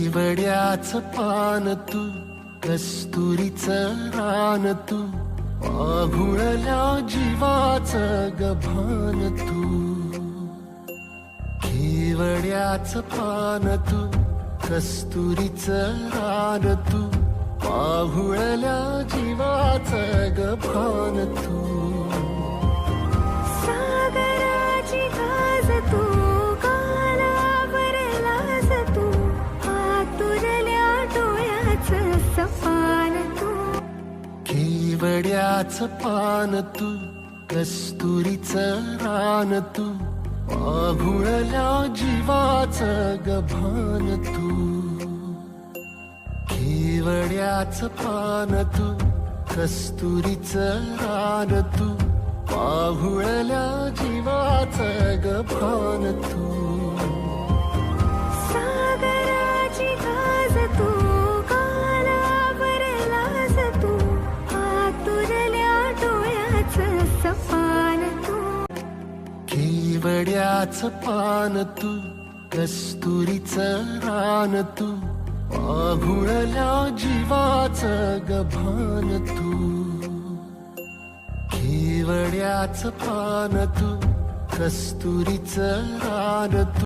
केवड्याचं पान तू, कस्तुरीचं रान तू, आघुळल्या जीवाचं गभान तू. केवड्याचं पान तू, कस्तुरीचं रान तू, आघुळल्या जीवाचं गभान तू. सागराची गाज तू, कालावरलास तू, आतुरल्या डोळ्याचं सपान तू. केवड्याचं पान तू, कस्तुरीचं रान तू, आघुळल्या जीवाचं गभान तू. केवड्याचं पान तू, कस्तुरीचं रान तू, आघुळल्या जीवाचं गभान तू. सागराची गाज तू, कालावरलास तू, आतुरल्या डोळ्याचं सपान तू. केवड्याचं पान तू, कस्तुरीचं रान तू, आघुळल्या जीवाचं गभान तू. केवड्याचं पान तू, कस्तुरीचं रान तू,